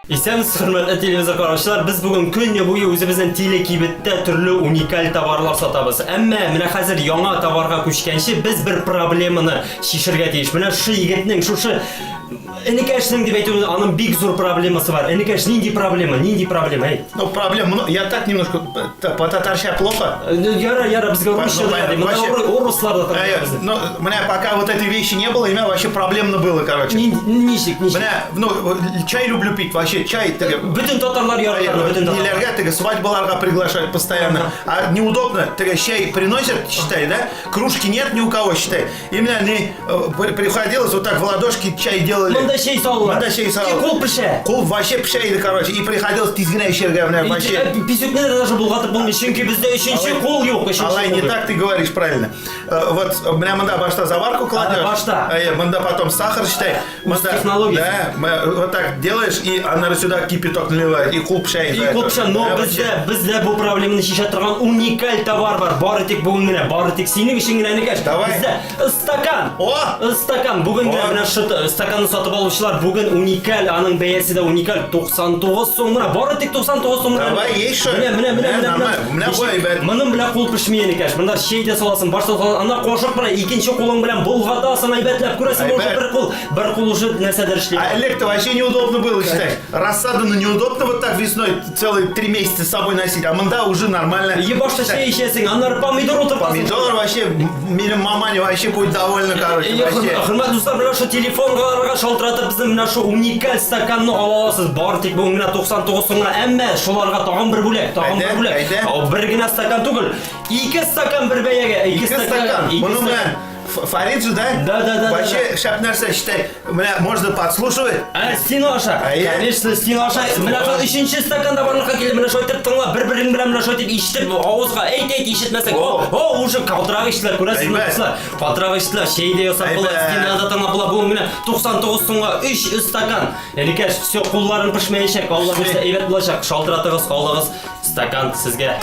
Исәнмесез, хөрмәтле телевизор караучылар, без бүген көнне буе үзебезнең телекибеттә төрле уникаль товарлар сатабыз. Әмма менә хәзер яңа товарга күчкәнче без бер проблеманы шишергә тиеш. Менә шу егетнең шушы энекәшнең дип әйтү, аның бик зур проблемасы бар. Энекәш нинди проблема? Әйт. Ну, проблема, я так немножко по-татарча плохо. Яра, безгә русча да, урысларда так. Но меня пока вот этой вещи не было, и меня вообще проблемно было, короче. Ничек. Меня, чай люблю пить, вообще чай. Бүтән татарлар яраталар, бүтән татарлар. Неләргә, свадьбаларга приглашают постоянно. А неудобно, чай приносят, считай, да? Кружки нет ни у кого, считай. И меня приходилось вот так в ладошки чай делали. Монда чай салалар. И кул пешә. Кул вообще пешәйди, короче. И приходилось тизгенә ишәргә менә вообще. Писүкне даже булгатып булмый, чөнки бездә өченче кул юк, Алай, не так ты говоришь правильно. Вот меня мында башта заварку кладешь. Башта. Мында потом сахар, считай. Технология. Да, вот так делаешь, и она сюда кипяток наливает, и кул пешәй. И кул пешә, но бездә бу проблеманы шиша торган уникаль товар бар. Бары тик бүген генә, бары тик синең өчен генә энекәш. Бездә стакан. Стакан. Бүген менә шу стаканны сатып алучылар бүген уникаль, аның бәясе дә уникаль 99 сум. Бары тик 99 сум. Давай, есть что? Менә моның белән кул пешми энекәш. Монда чәй дә саласың, башта саласың, ана кошык белән икенче кулың белән булгатасың, әйбәтләп күрәсең, уже бер кул уже нәрсәдер эшли. А электро вообще неудобно было, считай. Рассаданно неудобно вот так весной целые 3 месяца с собой носить, а мында уже нормально. И башта чәй ичәсең, аннары помидор утыртасың. Помидор вообще, минем маманя вообще будет довольна, короче. Хөрмәтле дуслар, менә шу телефонга шалтыратып безнең менә шу уникаль стаканны ала аласыз. Бары тик бүген генә 99 сумга, әмма шуларга тагын бер бүләк. Бер генә стакан түгел, 2 стакан бер бәягә, 2 стакан. Моның белән Фарид же, да? Да. Вообще, шап нәрсә, считай, можно подслушивать. Стена аша. Конечно, стена аша. Менә шу 3нче стаканда барлыкка килде. Менә шу итеп тыңла, бер-берең белән менә шу итеп ишетеп, авызга әйт ишетмәсәң. Уже калтырак ишетләр, күрәсезме дуслар? Калтырак ишетләр, чәйдә ясап була, стенада тыңлап була. Бу менә 99 сумга 3 стакан. Энекәш, все кулларың пешмәячәк. Алла берсе әйбәт булачак. Шалтыратыгыз, алыгыз стакан сезгә.